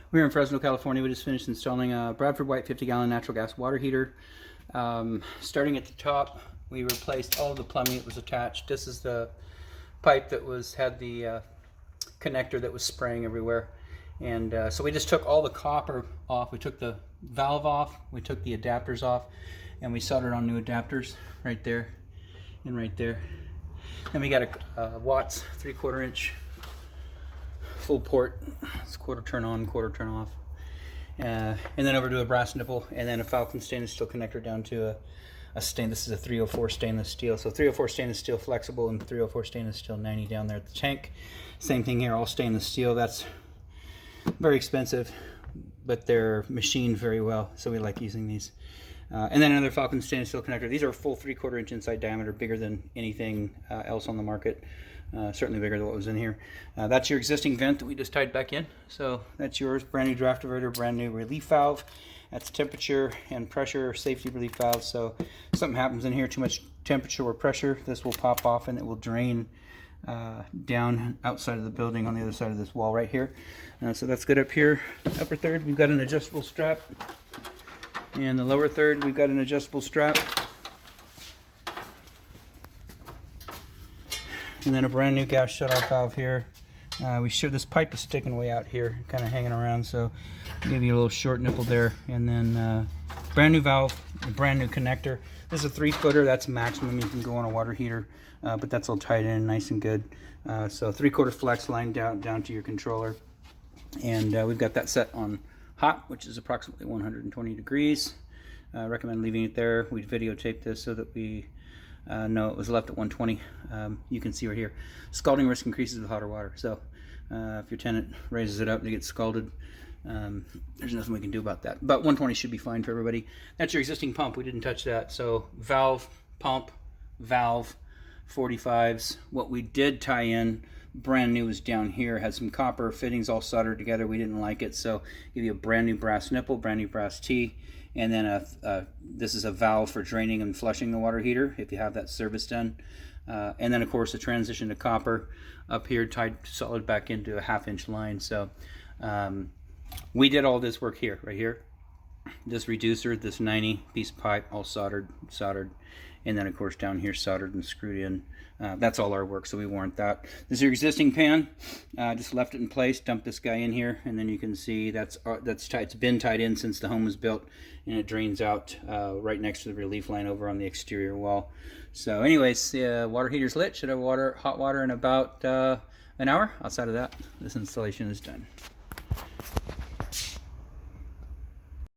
We're in Fresno, California. We just finished installing a Bradford White 50-gallon natural gas water heater. Starting at the top, we replaced all of the plumbing that was attached. This is the pipe that had the connector that was spraying everywhere. And so we just took all the copper off. We took the valve off, we took the adapters off, and we soldered on new adapters right there and right there. Then we got a Watts 3/4 inch full port. It's quarter turn on, quarter turn off. And then over to a brass nipple, and then a Falcon stainless steel connector down to a stainless. This is a 304 stainless steel. So 304 stainless steel flexible and 304 stainless steel 90 down there at the tank. Same thing here, all stainless steel. That's very expensive, but they're machined very well, so we like using these. And then another Falcon stainless steel connector. These are a full 3/4 inch inside diameter, bigger than anything else on the market. Certainly bigger than what was in here. That's your existing vent that we just tied back in. So that's yours. Brand new draft diverter, brand new relief valve. That's temperature and pressure safety relief valve. So if something happens in here, too much temperature or pressure, this will pop off and it will drain down outside of the building on the other side of this wall right here. So that's good up here. Upper third, we've got an adjustable strap. And the lower third, we've got an adjustable strap. And then a brand new gas shutoff valve here. This pipe is sticking way out here, kind of hanging around, so I'll give you a little short nipple there. And then brand new valve, a brand new connector. This is a 3-footer. That's maximum you can go on a water heater, but that's all tied in nice and good. So 3/4 flex line down to your controller. And we've got that set on hot, which is approximately 120 degrees. Recommend leaving it there. We videotaped this so that we know it was left at 120. You can see right here, scalding risk increases with hotter water. So if your tenant raises it up and it gets scalded, there's nothing we can do about that. But 120 should be fine for everybody. That's your existing pump. We didn't touch that. So valve, pump, valve, 45s. What we did tie in, brand new, is down here. Had some copper fittings all soldered together. We didn't like it, so give you a brand new brass nipple, brand new brass T. And then this is a valve for draining and flushing the water heater if you have that service done. And then of course the transition to copper up here, tied solid back into a 1/2 inch line. So we did all this work here, right here. This reducer, this 90-piece pipe, all soldered, and then of course down here soldered and screwed in. That's all our work, so we warrant that. This is your existing pan. Just left it in place, dumped this guy in here, and then you can see that's tied. It's been tied in since the home was built, and it drains out right next to the relief line over on the exterior wall. So anyways, the water heater's lit. Should have hot water in about an hour. Outside of that, this installation is done.